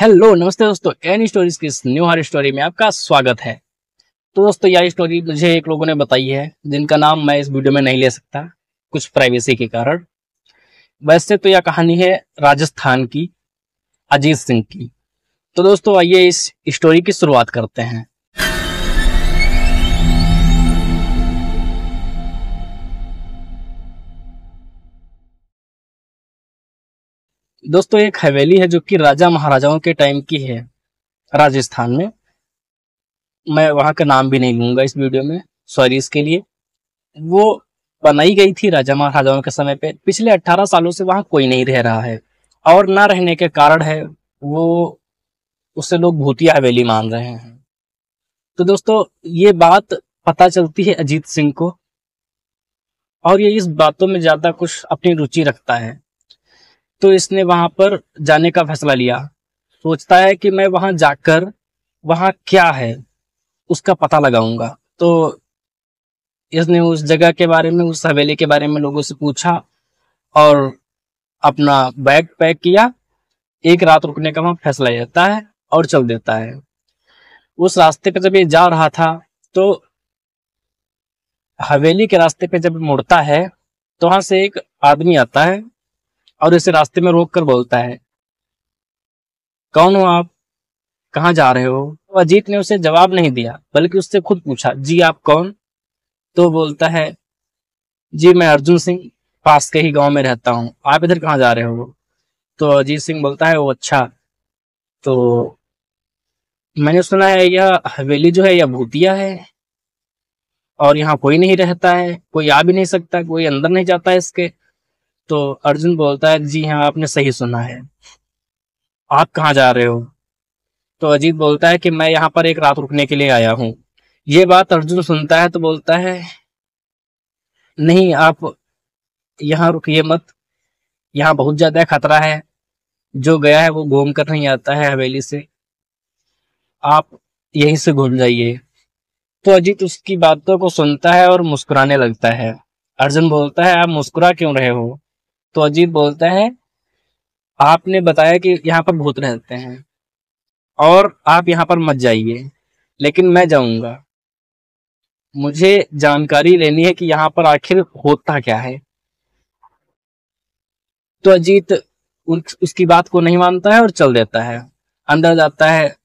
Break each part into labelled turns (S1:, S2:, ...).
S1: Hello नमस्ते दोस्तों, N stories की इस न्यू हॉरर स्टोरी में आपका स्वागत है। तो दोस्तों यह स्टोरी मुझे एक लोगों ने बताई है जिनका नाम मैं इस वीडियो में नहीं ले सकता, कुछ प्राइवेसी के कारण। वैसे तो यह कहानी है राजस्थान की, अजीत सिंह की। तो दोस्तों आइए इस स्टोरी की शुरुआत करते हैं। दोस्तों एक हवेली है जो कि राजा महाराजाओं के टाइम की है राजस्थान में। मैं वहां का नाम भी नहीं लूंगा इस वीडियो में, सॉरी इसके लिए। वो बनाई गई थी राजा महाराजाओं के समय पे। पिछले 18 सालों से वहां कोई नहीं रह रहा है और ना रहने के कारण है वो, उसे लोग भूतिया हवेली मान रहे हैं। तो दोस्तों ये बात पता चलती है अजीत सिंह को, और ये इस बातों में ज्यादा कुछ अपनी रुचि रखता है। तो इसने वहां पर जाने का फैसला लिया। सोचता है कि मैं वहां जाकर वहां क्या है उसका पता लगाऊंगा। तो इसने उस जगह के बारे में, उस हवेली के बारे में लोगों से पूछा और अपना बैग पैक किया। एक रात रुकने का वहां फैसला लेता है और चल देता है। उस रास्ते पे जब ये जा रहा था तो हवेली के रास्ते पे जब मुड़ता है तो वहां से एक आदमी आता है और इसे रास्ते में रोक कर बोलता है, कौन हो आप, कहाँ जा रहे हो? तो अजीत ने उसे जवाब नहीं दिया बल्कि उससे खुद पूछा, जी आप कौन? तो बोलता है, जी मैं अर्जुन सिंह, पास के ही गांव में रहता हूँ, आप इधर कहाँ जा रहे हो? तो अजीत सिंह बोलता है, वो अच्छा, तो मैंने सुना है यह हवेली जो है यह भूतिया है और यहाँ कोई नहीं रहता है, कोई आ भी नहीं सकता, कोई अंदर नहीं जाता है इसके। तो अर्जुन बोलता है, जी हाँ आपने सही सुना है, आप कहाँ जा रहे हो? तो अजीत बोलता है कि मैं यहाँ पर एक रात रुकने के लिए आया हूँ। ये बात अर्जुन सुनता है तो बोलता है, नहीं आप यहाँ रुकिए मत, यहाँ बहुत ज्यादा खतरा है, जो गया है वो घूम कर नहीं आता है हवेली से, आप यहीं से घूम जाइए। तो अजीत उसकी बातों को सुनता है और मुस्कुराने लगता है। अर्जुन बोलता है, आप मुस्कुरा क्यों रहे हो? तो अजीत बोलता है, आपने बताया कि यहाँ पर भूत रहते हैं और आप यहाँ पर मत जाइए, लेकिन मैं जाऊंगा। मुझे जानकारी लेनी है कि यहाँ पर आखिर होता क्या है। तो अजीत उसकी बात को नहीं मानता है और चल देता है। अंदर जाता है,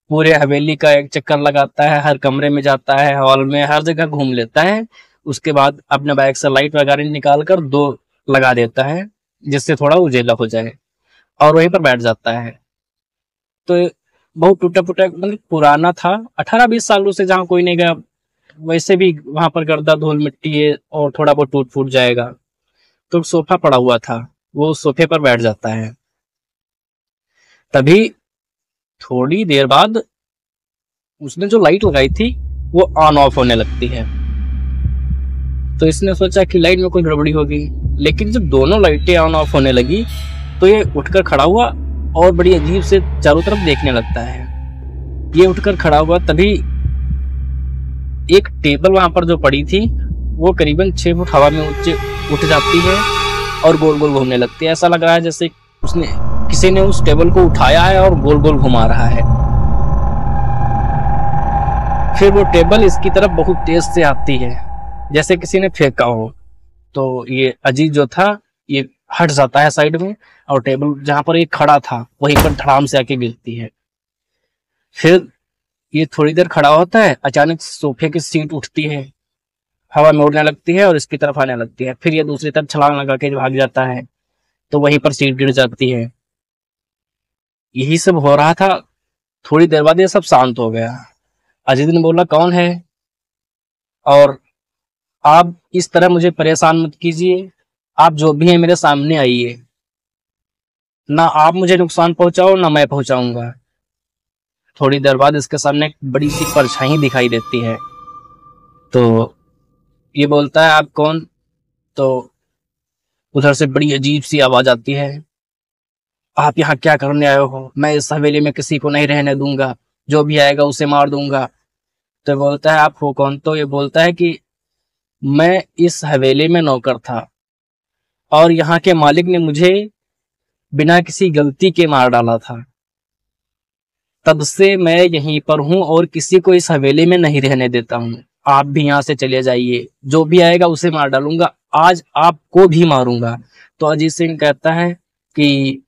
S1: पूरे हवेली का एक चक्कर लगाता है, हर कमरे में जाता है, हॉल में, हर जगह घूम लेता है। उसके बाद अपने बैग से लाइट वगैरह निकाल कर दो लगा देता है जिससे थोड़ा उजेला हो जाए, और वहीं पर बैठ जाता है। तो बहुत टूटा फूटा, मतलब पुराना था, 18-20 सालों से जहाँ कोई नहीं गया। वैसे भी वहां पर गर्दा धूल मिट्टी है और थोड़ा बहुत टूट फूट जाएगा। तो सोफा पड़ा हुआ था, वो उस सोफे पर बैठ जाता है। तभी थोड़ी देर बाद उसने जो लाइट लगाई थी वो ऑन ऑफ होने लगती है। तो इसने सोचा कि लाइट में कोई गड़बड़ी होगी, लेकिन जब दोनों लाइटें ऑन ऑफ होने लगी तो ये उठकर खड़ा हुआ और बड़ी अजीब से चारों तरफ देखने लगता है। ये उठकर खड़ा हुआ तभी एक टेबल वहां पर जो पड़ी थी वो करीबन 6 फुट हवा में उठ जाती है और गोल गोल घूमने लगती है। ऐसा लग रहा है जैसे उसने, किसी ने उस टेबल को उठाया है और गोल गोल घुमा रहा है। फिर वो टेबल इसकी तरफ बहुत तेज से आती है, जैसे किसी ने फेंका हो। तो ये अजीत जो था ये हट जाता है साइड में, और टेबल जहां पर ये खड़ा था वहीं पर धड़ाम से आके गिरती है। फिर ये थोड़ी देर खड़ा होता है, अचानक सोफे की सीट उठती है, हवा में उड़ने लगती है और इसकी तरफ आने लगती है। फिर ये दूसरी तरफ छलांग लगा के भाग जाता है, तो वहीं पर सीट गिर जाती है। यही सब हो रहा था। थोड़ी देर बाद ये सब शांत हो गया। अजीत ने बोला, कौन है, और आप इस तरह मुझे परेशान मत कीजिए, आप जो भी हैं मेरे सामने आइए, ना आप मुझे नुकसान पहुंचाओ ना मैं पहुंचाऊंगा। थोड़ी देर बाद इसके सामने एक बड़ी सी परछाई दिखाई देती है। तो ये बोलता है, आप कौन? तो उधर से बड़ी अजीब सी आवाज आती है, आप यहाँ क्या करने आए हो? मैं इस हवेली में किसी को नहीं रहने दूंगा, जो भी आएगा उसे मार दूंगा। तो बोलता है, आप हो कौन? तो ये बोलता है कि मैं इस हवेली में नौकर था और यहाँ के मालिक ने मुझे बिना किसी गलती के मार डाला था। तब से मैं यहीं पर हूँ और किसी को इस हवेली में नहीं रहने देता हूँ। आप भी यहाँ से चले जाइए, जो भी आएगा उसे मार डालूंगा, आज आपको भी मारूंगा। तो अजीत सिंह कहता है कि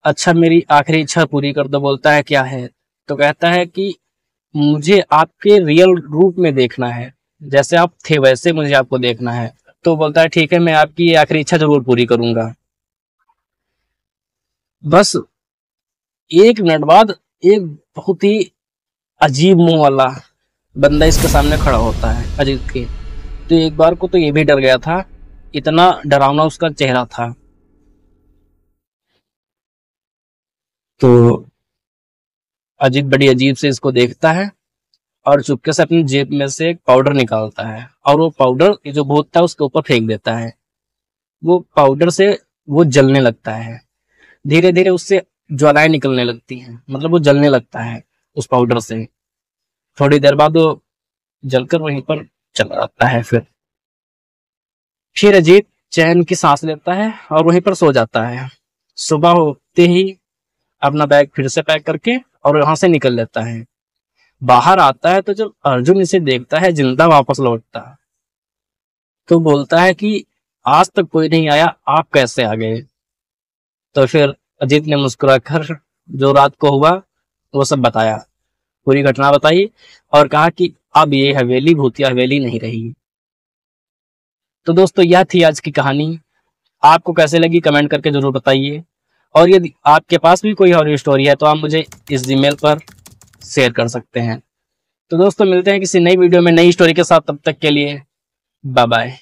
S1: अच्छा मेरी आखिरी इच्छा पूरी कर दो। बोलता है क्या है? तो कहता है कि मुझे आपके रियल रूप में देखना है, जैसे आप थे वैसे मुझे आपको देखना है। तो बोलता है ठीक है, मैं आपकी ये आखिरी इच्छा जरूर पूरी करूंगा। बस 1 मिनट बाद एक बहुत ही अजीब मुंह वाला बंदा इसके सामने खड़ा होता है अजीत के। तो एक बार को तो ये भी डर गया था, इतना डरावना उसका चेहरा था। तो अजीत बड़ी अजीब से इसको देखता है और चुपके से अपनी जेब में से एक पाउडर निकालता है और वो पाउडर ये जो भूत था उसके ऊपर फेंक देता है। वो पाउडर से वो जलने लगता है, धीरे धीरे उससे ज्वालाएं निकलने लगती हैं, मतलब वो जलने लगता है उस पाउडर से। थोड़ी देर बाद वो जलकर वहीं पर चला जाता है। फिर अजीत चैन की सांस लेता है और वहीं पर सो जाता है। सुबह होते ही अपना बैग फिर से पैक करके और वहां से निकल लेता है। बाहर आता है तो जब अर्जुन इसे देखता है जिंदा वापस लौटता है, तो बोलता है कि आज तक कोई नहीं आया, आप कैसे आ गए? तो फिर अजीत ने मुस्कुराकर जो रात को हुआ वो सब बताया, पूरी घटना बताई और कहा कि अब ये हवेली भूतिया हवेली नहीं रही। तो दोस्तों यह थी आज की कहानी। आपको कैसे लगी कमेंट करके जरूर बताइए, और यदि आपके पास भी कोई हॉरर स्टोरी है तो आप मुझे इस जीमेल पर शेयर कर सकते हैं। तो दोस्तों मिलते हैं किसी नई वीडियो में नई स्टोरी के साथ, तब तक के लिए बाय बाय।